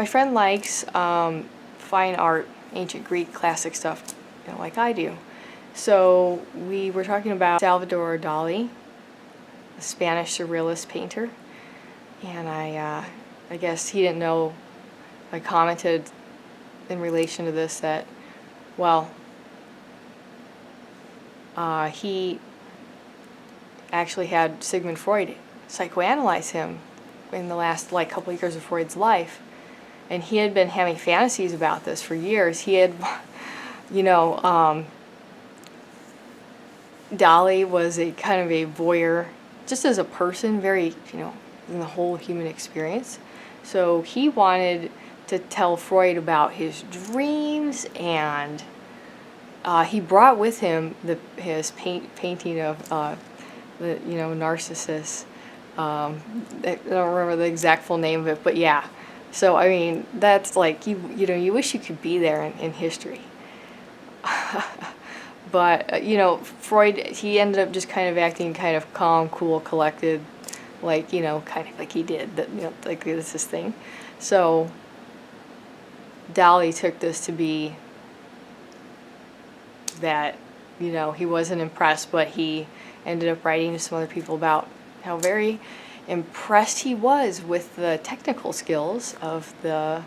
My friend likes fine art, ancient Greek classic stuff, like I do. So we were talking about Salvador Dali, a Spanish surrealist painter, and I guess he didn't know. I commented in relation to this that, well, he actually had Sigmund Freud psychoanalyze him in the last couple of years of Freud's life, and he had been having fantasies about this for years. He had, Dali was a kind of a voyeur, just as a person, very, in the whole human experience. So he wanted to tell Freud about his dreams, and he brought with him his painting of the Narcissus. I don't remember the exact full name of it, but yeah. So I mean, that's like you wish you could be there in history. But Freud, he ended up just kind of acting kind of calm, cool, collected, kind of like he did that. Like this is his thing. So Dali took this to be that he wasn't impressed, but he ended up writing to some other people about how very impressed he was with the technical skills of the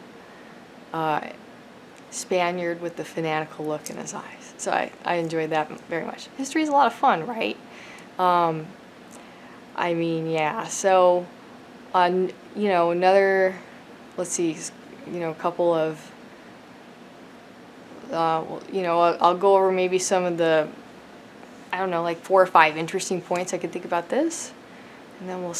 Spaniard with the fanatical look in his eyes. So I enjoyed that very much. History is a lot of fun, right? I mean, yeah. So, another, let's see, a couple of, I'll go over maybe some of the, I don't know, like 4 or 5 interesting points I could think about this. And then we'll,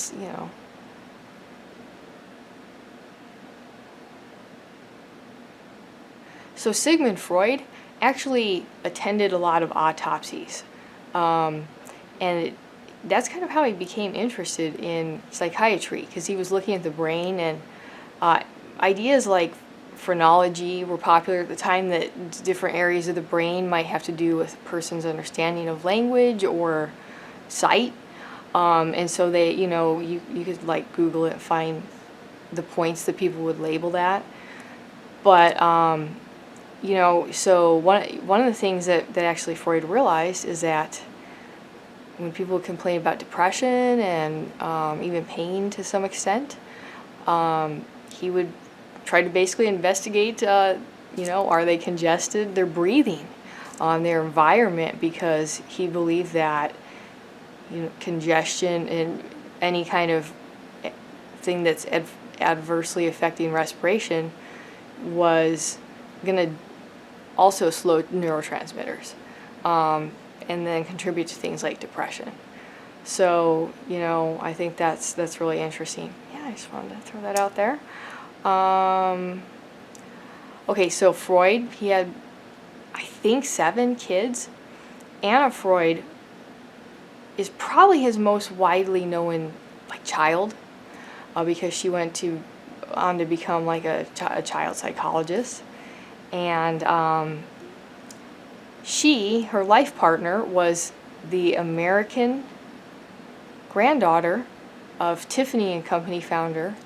So Sigmund Freud actually attended a lot of autopsies. And that's kind of how he became interested in psychiatry, because he was looking at the brain, and ideas like phrenology were popular at the time, that different areas of the brain might have to do with a person's understanding of language or sight. And so they, you could like Google it and find the points that people would label that. But, so one of the things that actually Freud realized is that when people complain about depression and even pain to some extent, he would try to basically investigate, are they congested, their breathing, their environment, because he believed that congestion and any kind of thing that's adversely affecting respiration was going to also slow neurotransmitters, and then contribute to things like depression. So, I think that's really interesting. Yeah, I just wanted to throw that out there. Okay, so Freud, he had, I think, 7 kids. Anna Freud is probably his most widely known child, because she went on to become like a child psychologist, and her life partner was the American granddaughter of Tiffany and Company founder,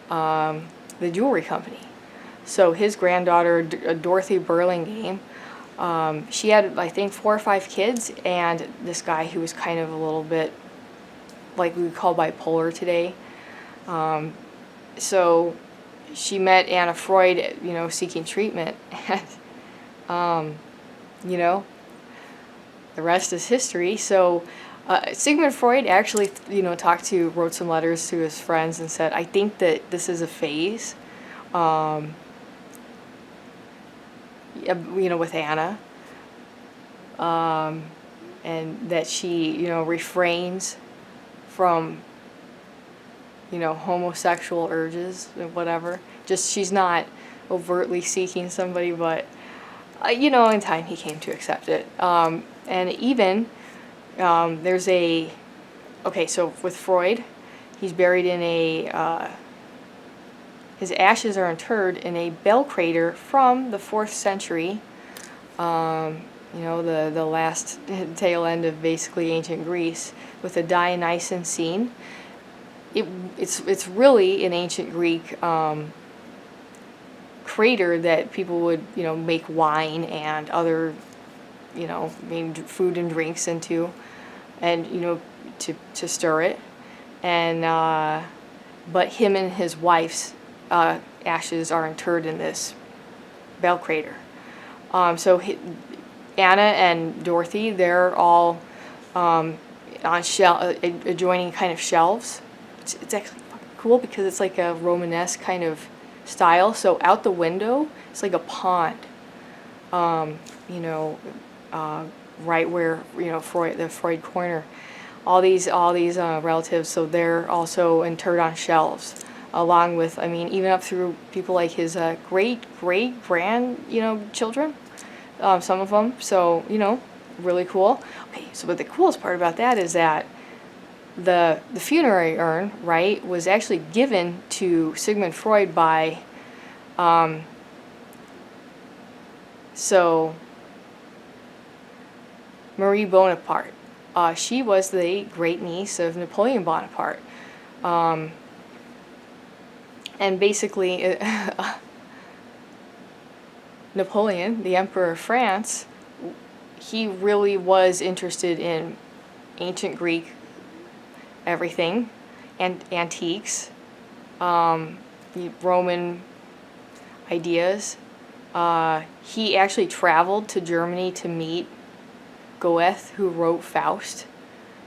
the jewelry company. So his granddaughter, Dorothy Burlingame, she had, I think, 4 or 5 kids, and this guy who was kind of a little bit like we would call bipolar today. So she met Anna Freud, seeking treatment, and, the rest is history. So Sigmund Freud actually, wrote some letters to his friends and said, I think that this is a phase, with Anna, and that she, refrains from, homosexual urges and whatever. Just she's not overtly seeking somebody, but, in time he came to accept it. And even there's so with Freud, he's buried in his ashes are interred in a bell crater from the 4th century, the last tail end of basically ancient Greece, with a Dionysian scene. It's really in ancient Greek, crater that people would, you know, make wine and other, you know, food and drinks into, and, you know, to stir it. And but him and his wife's ashes are interred in this bell crater. So Anna and Dorothy, they're all on adjoining kind of shelves. It's actually cool because it's like a Romanesque kind of style. So out the window, it's like a pond. You know, right where, you know, the Freud corner. All these relatives, so they're also interred on shelves, along with, I mean, even up through people like his great-great-grand, you know, children, some of them. So, you know, really cool. Okay, so but the coolest part about that is that the funerary urn, right, was actually given to Sigmund Freud by, so Marie Bonaparte. She was the great niece of Napoleon Bonaparte. And basically, Napoleon, the Emperor of France, he really was interested in ancient Greek everything, and antiques, Roman ideas. He actually traveled to Germany to meet Goethe, who wrote Faust,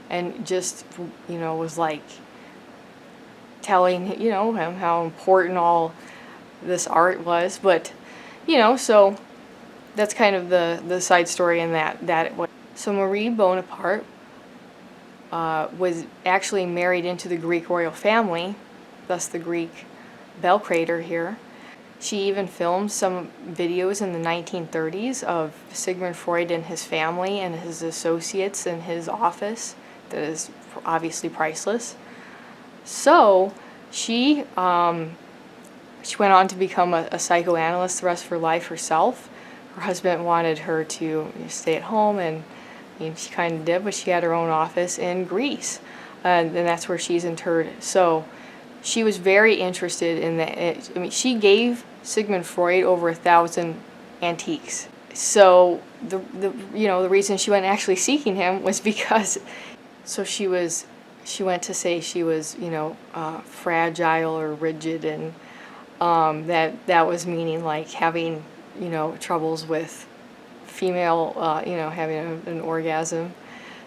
and just, you know, was like telling, you know, him how important all this art was. But, you know, so that's kind of the side story in that it was. So Marie Bonaparte was actually married into the Greek royal family, thus the Greek bell crater here. She even filmed some videos in the 1930s of Sigmund Freud and his family and his associates in his office. That is obviously priceless. So she went on to become a psychoanalyst the rest of her life herself. Her husband wanted her to stay at home, and she kind of did, but she had her own office in Greece, and that's where she's interred. So she was very interested in that. I mean, she gave Sigmund Freud over 1,000 antiques. So the reason she went actually seeking him was because, so she went to say she was, you know, fragile or rigid, and that was meaning like having, you know, troubles with female, you know, having an orgasm.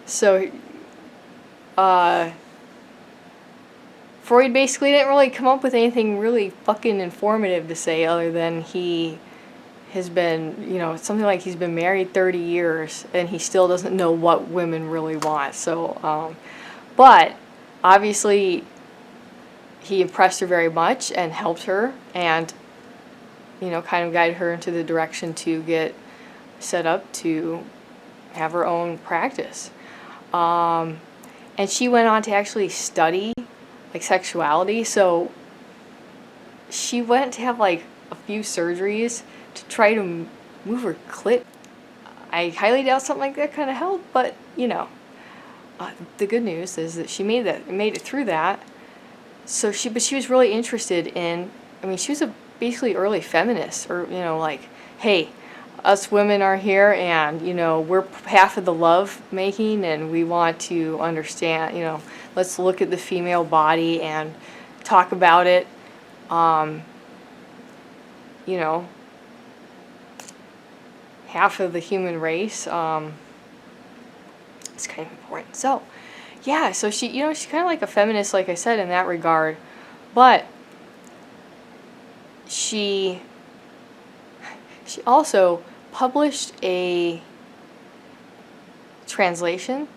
So Freud basically didn't really come up with anything really fucking informative to say, other than he has been, you know, something like he's been married 30 years and he still doesn't know what women really want. So, but obviously he impressed her very much and helped her, and, you know, kind of guided her into the direction to get set up to have her own practice. And she went on to actually study like sexuality, so she went to have like a few surgeries to try to move her clit. I highly doubt something like that kind of helped, but you know, the good news is that she made it through that. So she was really interested in, I mean, she was a basically early feminist, or, you know, like, hey, us women are here, and, you know, we're half of the love making, and we want to understand, you know, let's look at the female body and talk about it. You know, half of the human race. It's kind of important. So, yeah, so she, you know, she's kind of like a feminist, like I said, in that regard, but she also published a translation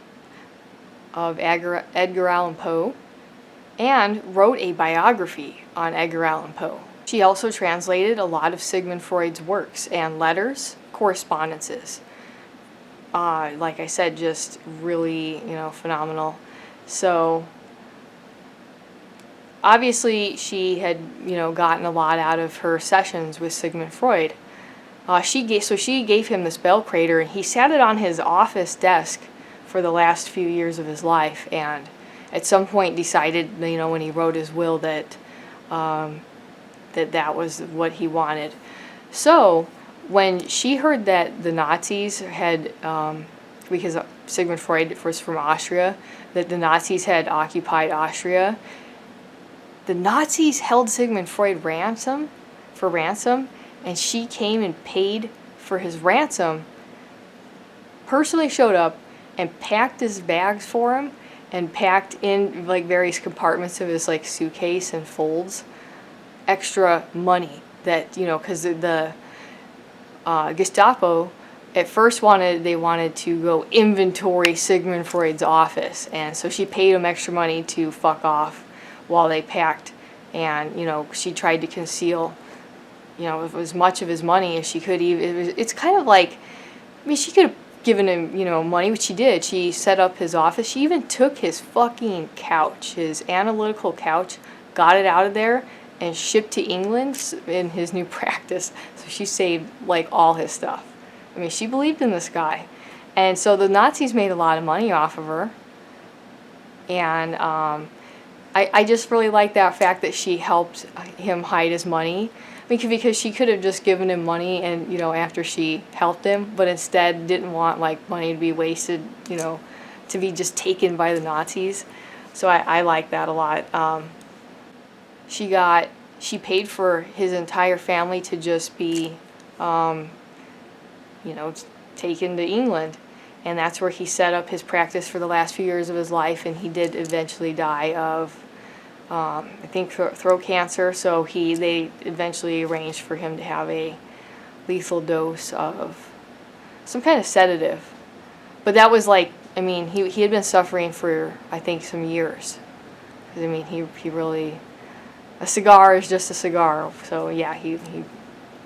of Edgar Allan Poe and wrote a biography on Edgar Allan Poe. She also translated a lot of Sigmund Freud's works and letters, correspondences. Like I said, just really, you know, phenomenal. So obviously she had, you know, gotten a lot out of her sessions with Sigmund Freud. She gave him this bell crater, and he sat it on his office desk for the last few years of his life, and at some point decided, you know, when he wrote his will, that that was what he wanted. So when she heard that the Nazis had, because Sigmund Freud was from Austria, that the Nazis had occupied Austria, the Nazis held Sigmund Freud for ransom, and she came and paid for his ransom, personally showed up and packed his bags for him, and packed in like various compartments of his like suitcase and folds extra money that, you know, because the Gestapo at first wanted to go inventory Sigmund Freud's office, and so she paid him extra money to fuck off while they packed, and you know, she tried to conceal, you know, as much of his money as she could. It's kind of like, I mean, she could have given him, you know, money, which she did. She set up his office. She even took his fucking couch, his analytical couch, got it out of there and shipped to England in his new practice. So she saved like all his stuff. I mean, she believed in this guy. And so the Nazis made a lot of money off of her. And I just really like that fact that she helped him hide his money. Because she could have just given him money and, you know, after she helped him, but instead didn't want like money to be wasted, you know, to be just taken by the Nazis. So I like that a lot. She paid for his entire family to just be, you know, taken to England. And that's where he set up his practice for the last few years of his life, and he did eventually die of, I think, throat cancer. So they eventually arranged for him to have a lethal dose of some kind of sedative. But that was like, I mean, he had been suffering for, I think, some years. I mean, he really, a cigar is just a cigar. So yeah, he you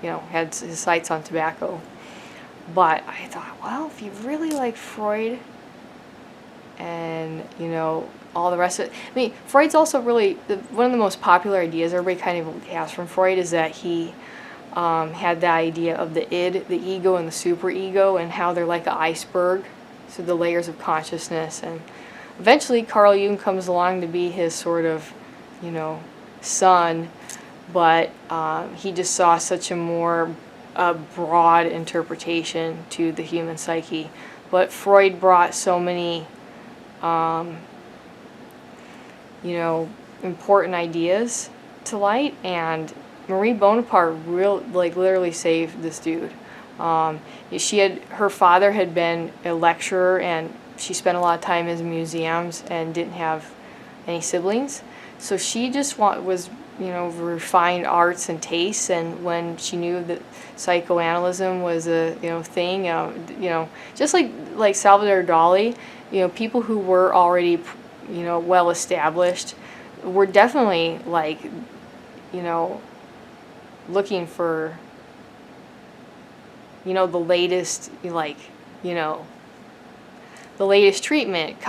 know, had his sights on tobacco. But I thought, well, if you really like Freud and, you know, all the rest of it. I mean, Freud's also really, one of the most popular ideas everybody kind of has from Freud is that he had the idea of the id, the ego, and the superego, and how they're like an iceberg, so the layers of consciousness. And eventually Carl Jung comes along to be his sort of, you know, son, but he just saw such a more broad interpretation to the human psyche. But Freud brought so many you know, important ideas to light, and Marie Bonaparte literally saved this dude. Her father had been a lecturer, and she spent a lot of time in museums and didn't have any siblings. So she just was, you know, refined arts and tastes, and when she knew that psychoanalysis was a, you know, thing, you know, just like Salvador Dali, you know, people who were already, you know, well established were definitely like, you know, looking for, you know, the latest, like, you know, the latest treatment.